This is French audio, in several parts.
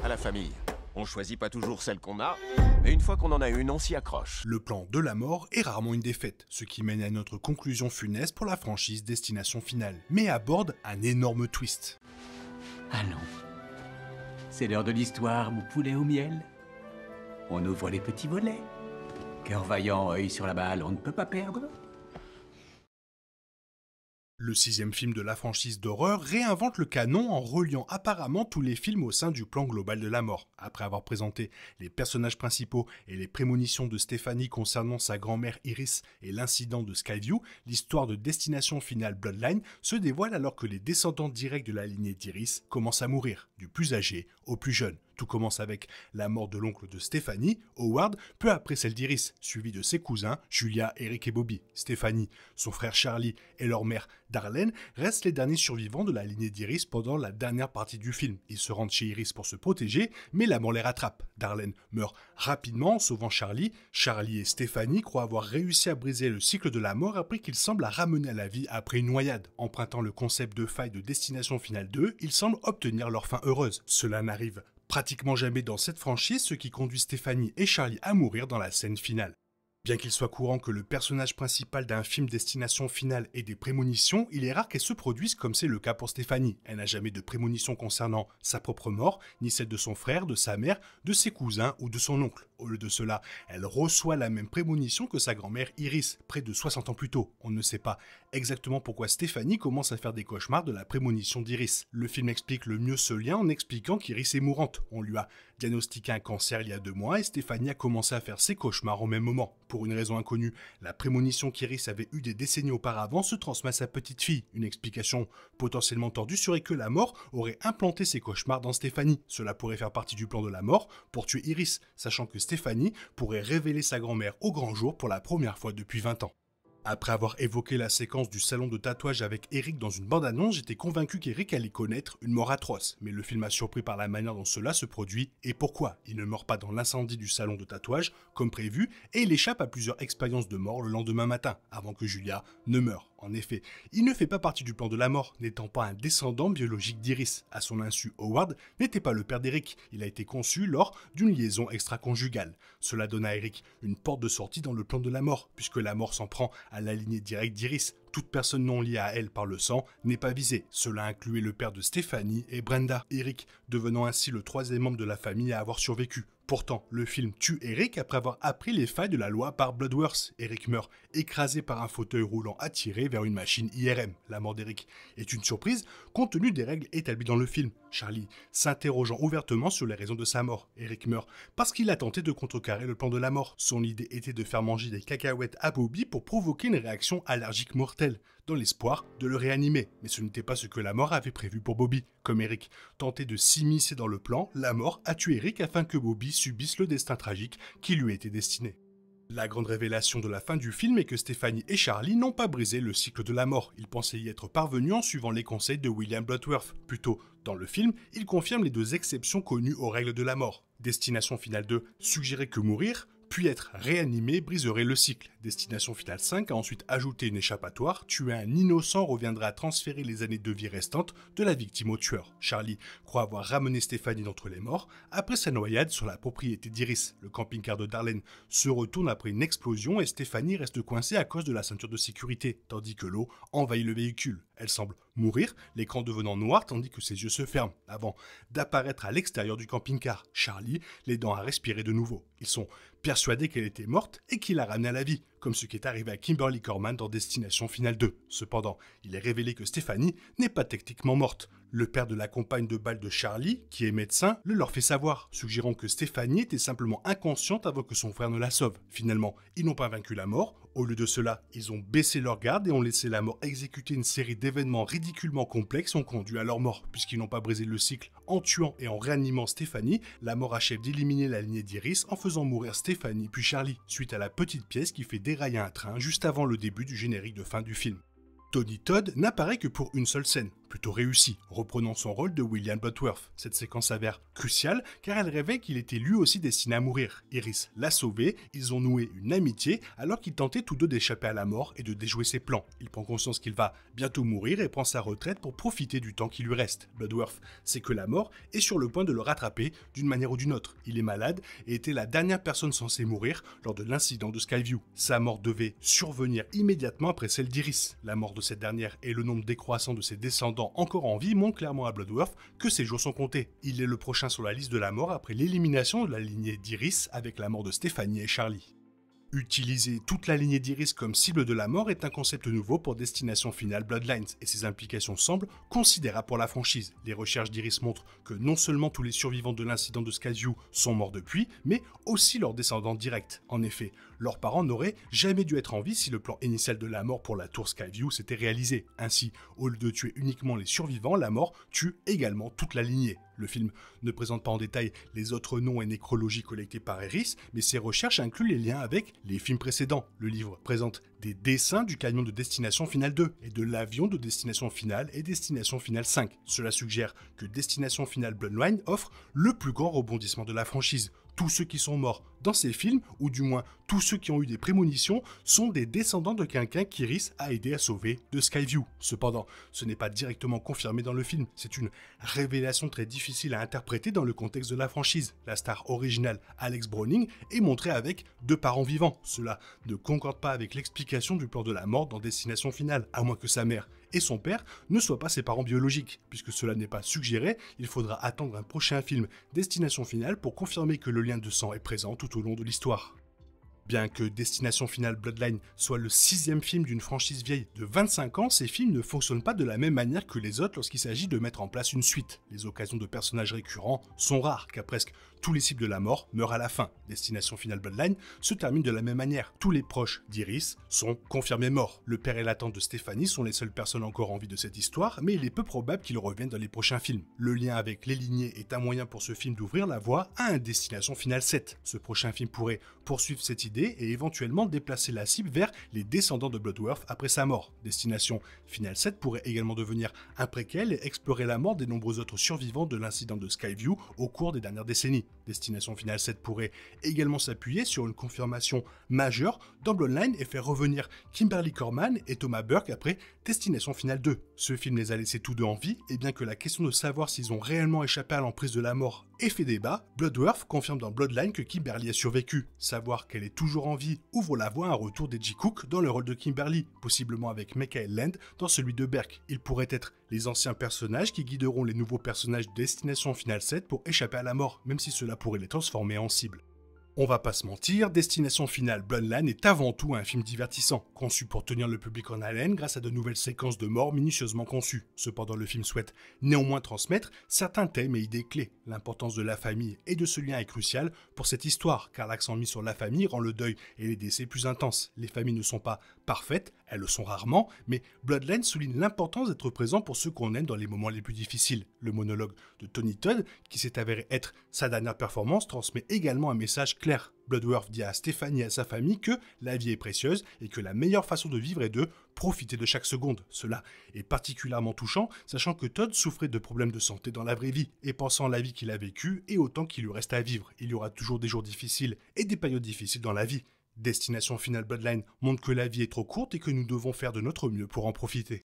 À la famille, on choisit pas toujours celle qu'on a, mais une fois qu'on en a une, on s'y accroche. Le plan de la mort est rarement une défaite, ce qui mène à notre conclusion funeste pour la franchise Destination Finale, mais aborde un énorme twist. Allons. C'est l'heure de l'histoire, mon poulet au miel. On ouvre les petits volets. Cœur vaillant, œil sur la balle, on ne peut pas perdre. Le 6e film de la franchise d'horreur réinvente le canon en reliant apparemment tous les films au sein du plan global de la mort. Après avoir présenté les personnages principaux et les prémonitions de Stéphanie concernant sa grand-mère Iris et l'incident de Skyview, l'histoire de Destination Finale Bloodline se dévoile alors que les descendants directs de la lignée d'Iris commencent à mourir, du plus âgé au plus jeune. Tout commence avec la mort de l'oncle de Stéphanie, Howard, peu après celle d'Iris, suivie de ses cousins, Julia, Eric et Bobby. Stéphanie, son frère Charlie et leur mère Darlene restent les derniers survivants de la lignée d'Iris pendant la dernière partie du film. Ils se rendent chez Iris pour se protéger, mais la mort les rattrape. Darlene meurt rapidement en sauvant Charlie. Charlie et Stéphanie croient avoir réussi à briser le cycle de la mort après qu'ils semblent la ramener à la vie après une noyade. Empruntant le concept de faille de Destination Finale 2, ils semblent obtenir leur fin heureuse. Cela n'arrive pratiquement jamais dans cette franchise, ce qui conduit Stéphanie et Charlie à mourir dans la scène finale. Bien qu'il soit courant que le personnage principal d'un film Destination Finale ait des prémonitions, il est rare qu'elles se produisent comme c'est le cas pour Stéphanie. Elle n'a jamais de prémonition concernant sa propre mort, ni celle de son frère, de sa mère, de ses cousins ou de son oncle. Au lieu de cela, elle reçoit la même prémonition que sa grand-mère Iris, près de 60 ans plus tôt. On ne sait pas exactement pourquoi Stéphanie commence à faire des cauchemars de la prémonition d'Iris. Le film explique le mieux ce lien en expliquant qu'Iris est mourante. On lui a diagnostiqué un cancer il y a 2 mois et Stéphanie a commencé à faire ses cauchemars au même moment. Pour une raison inconnue, la prémonition qu'Iris avait eue des décennies auparavant se transmet à sa petite fille. Une explication potentiellement tordue serait que la mort aurait implanté ses cauchemars dans Stéphanie. Cela pourrait faire partie du plan de la mort pour tuer Iris, sachant que Stéphanie pourrait révéler sa grand-mère au grand jour pour la première fois depuis 20 ans. Après avoir évoqué la séquence du salon de tatouage avec Eric dans une bande-annonce, j'étais convaincu qu'Eric allait connaître une mort atroce. Mais le film m'a surpris par la manière dont cela se produit et pourquoi. Il ne meurt pas dans l'incendie du salon de tatouage, comme prévu, et il échappe à plusieurs expériences de mort le lendemain matin, avant que Julia ne meure. En effet, il ne fait pas partie du plan de la mort, n'étant pas un descendant biologique d'Iris. À son insu, Howard n'était pas le père d'Eric. Il a été conçu lors d'une liaison extra-conjugale. Cela donne à Eric une porte de sortie dans le plan de la mort, puisque la mort s'en prend à la lignée directe d'Iris. Toute personne non liée à elle par le sang n'est pas visée. Cela incluait le père de Stéphanie et Brenda. Eric devenant ainsi le 3e membre de la famille à avoir survécu. Pourtant, le film tue Eric après avoir appris les failles de la loi par Bloodworth. Eric meurt écrasé par un fauteuil roulant attiré vers une machine IRM. La mort d'Eric est une surprise compte tenu des règles établies dans le film. Charlie s'interrogeant ouvertement sur les raisons de sa mort. Eric meurt parce qu'il a tenté de contrecarrer le plan de la mort. Son idée était de faire manger des cacahuètes à Bobby pour provoquer une réaction allergique mortelle, dans l'espoir de le réanimer. Mais ce n'était pas ce que la mort avait prévu pour Bobby. Comme Eric tentait de s'immiscer dans le plan, la mort a tué Eric afin que Bobby subisse le destin tragique qui lui était destiné. La grande révélation de la fin du film est que Stéphanie et Charlie n'ont pas brisé le cycle de la mort. Ils pensaient y être parvenus en suivant les conseils de William Bloodworth. Plus tôt, dans le film, il confirme les 2 exceptions connues aux règles de la mort. Destination Finale 2 suggérait que mourir, puis être réanimé briserait le cycle. Destination Finale 5 a ensuite ajouté une échappatoire, tuer un innocent reviendrait à transférer les années de vie restantes de la victime au tueur. Charlie croit avoir ramené Stéphanie d'entre les morts après sa noyade sur la propriété d'Iris. Le camping-car de Darlene se retourne après une explosion et Stéphanie reste coincée à cause de la ceinture de sécurité, tandis que l'eau envahit le véhicule. Elle semble mourir, l'écran devenant noir tandis que ses yeux se ferment, avant d'apparaître à l'extérieur du camping-car. Charlie, l'aidant à respirer de nouveau. Ils sont persuadés qu'elle était morte et qu'il la ramené à la vie, comme ce qui est arrivé à Kimberly Corman dans Destination Finale 2. Cependant, il est révélé que Stéphanie n'est pas techniquement morte. Le père de la compagne de balle de Charlie, qui est médecin, le leur fait savoir, suggérant que Stéphanie était simplement inconsciente avant que son frère ne la sauve. Finalement, ils n'ont pas vaincu la mort. Au lieu de cela, ils ont baissé leur garde et ont laissé la mort exécuter une série d'événements ridiculement complexes et ont conduit à leur mort. Puisqu'ils n'ont pas brisé le cycle en tuant et en réanimant Stéphanie, la mort achève d'éliminer la lignée d'Iris en faisant mourir Stéphanie puis Charlie, suite à la petite pièce qui fait dérailler un train juste avant le début du générique de fin du film. Tony Todd n'apparaît que pour une seule scène. plutôt réussie, reprenant son rôle de William Bloodworth. Cette séquence s'avère cruciale car elle révèle qu'il était lui aussi destiné à mourir. Iris l'a sauvé, ils ont noué une amitié alors qu'ils tentaient tous deux d'échapper à la mort et de déjouer ses plans. Il prend conscience qu'il va bientôt mourir et prend sa retraite pour profiter du temps qui lui reste. Bloodworth sait que la mort est sur le point de le rattraper d'une manière ou d'une autre. Il est malade et était la dernière personne censée mourir lors de l'incident de Skyview. Sa mort devait survenir immédiatement après celle d'Iris. La mort de cette dernière et le nombre décroissant de ses descendants encore en vie montrent clairement à Bloodworth que ses jours sont comptés. Il est le prochain sur la liste de la mort après l'élimination de la lignée d'Iris avec la mort de Stephanie et Charlie. Utiliser toute la lignée d'Iris comme cible de la mort est un concept nouveau pour Destination Finale Bloodlines et ses implications semblent considérables pour la franchise. Les recherches d'Iris montrent que non seulement tous les survivants de l'incident de Skyview sont morts depuis, mais aussi leurs descendants directs. En effet, leurs parents n'auraient jamais dû être en vie si le plan initial de la mort pour la tour Skyview s'était réalisé. Ainsi, au lieu de tuer uniquement les survivants, la mort tue également toute la lignée. Le film ne présente pas en détail les autres noms et nécrologies collectés par Iris, mais ses recherches incluent les liens avec les films précédents. Le livre présente des dessins du camion de Destination Finale 2 et de l'avion de Destination Finale et Destination Finale 5. Cela suggère que Destination Finale Bloodline offre le plus grand rebondissement de la franchise. Tous ceux qui sont morts dans ces films, ou du moins tous ceux qui ont eu des prémonitions, sont des descendants de quelqu'un qu'Iris a aidé à sauver de Skyview. Cependant, ce n'est pas directement confirmé dans le film, c'est une révélation très difficile à interpréter dans le contexte de la franchise. La star originale, Alex Browning, est montrée avec 2 parents vivants. Cela ne concorde pas avec l'explication du plan de la mort dans Destination Finale, à moins que sa mère et son père ne soient pas ses parents biologiques. Puisque cela n'est pas suggéré, il faudra attendre un prochain film Destination Finale pour confirmer que le lien de sang est présent tout au long de l'histoire. Bien que Destination Finale Bloodline soit le 6e film d'une franchise vieille de 25 ans, ces films ne fonctionnent pas de la même manière que les autres lorsqu'il s'agit de mettre en place une suite. Les occasions de personnages récurrents sont rares, car presque tous les cibles de la mort meurent à la fin. Destination Finale Bloodline se termine de la même manière. Tous les proches d'Iris sont confirmés morts. Le père et la tante de Stephanie sont les seules personnes encore en vie de cette histoire, mais il est peu probable qu'ils reviennent dans les prochains films. Le lien avec les lignées est un moyen pour ce film d'ouvrir la voie à un Destination Finale 7. Ce prochain film pourrait poursuivre cette idée et éventuellement déplacer la cible vers les descendants de Bloodworth après sa mort. Destination Finale 7 pourrait également devenir un préquel et explorer la mort des nombreux autres survivants de l'incident de Skyview au cours des dernières décennies. Destination Finale 7 pourrait également s'appuyer sur une confirmation majeure dans Bloodline et faire revenir Kimberly Corman et Thomas Burke après Destination Finale 2. Ce film les a laissés tous deux en vie, et bien que la question de savoir s'ils ont réellement échappé à l'emprise de la mort ait fait débat, Bloodworth confirme dans Bloodline que Kimberly a survécu. Savoir qu'elle est toujours en vie ouvre la voie à un retour d'Edgy Cook dans le rôle de Kimberly, possiblement avec Michael Land dans celui de Burke. Ils pourraient être les anciens personnages qui guideront les nouveaux personnages de Destination Finale 7 pour échapper à la mort, même si cela pourrait les transformer en cible. On va pas se mentir, Destination Finale Bloodline est avant tout un film divertissant, conçu pour tenir le public en haleine grâce à de nouvelles séquences de mort minutieusement conçues. Cependant, le film souhaite néanmoins transmettre certains thèmes et idées clés. L'importance de la famille et de ce lien est cruciale pour cette histoire, car l'accent mis sur la famille rend le deuil et les décès plus intenses. Les familles ne sont pas parfaites, elles le sont rarement, mais Bloodline souligne l'importance d'être présent pour ceux qu'on aime dans les moments les plus difficiles. Le monologue de Tony Todd, qui s'est avéré être sa dernière performance, transmet également un message clair. Bloodworth dit à Stephanie et à sa famille que la vie est précieuse et que la meilleure façon de vivre est de profiter de chaque seconde. Cela est particulièrement touchant, sachant que Todd souffrait de problèmes de santé dans la vraie vie, et pensant à la vie qu'il a vécue et au temps qu'il lui reste à vivre. Il y aura toujours des jours difficiles et des périodes difficiles dans la vie. Destination Finale Bloodline montre que la vie est trop courte et que nous devons faire de notre mieux pour en profiter.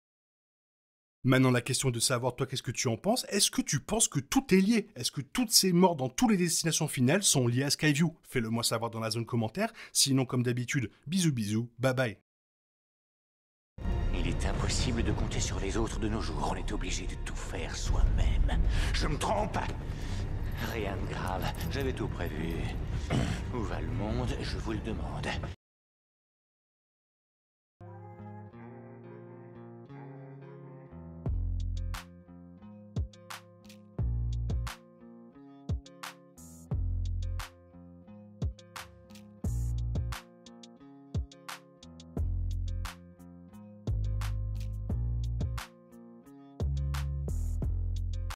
Maintenant, la question est de savoir, toi, qu'est-ce que tu en penses? Est-ce que tu penses que tout est lié? Est-ce que toutes ces morts dans toutes les destinations finales sont liées à Skyview? Fais-le moi savoir dans la zone commentaire. Sinon, comme d'habitude, bisous bisous, bye bye. Il est impossible de compter sur les autres de nos jours. On est obligé de tout faire soi-même. Je me trompe? Rien de grave. J'avais tout prévu. Où va le monde? Je vous le demande.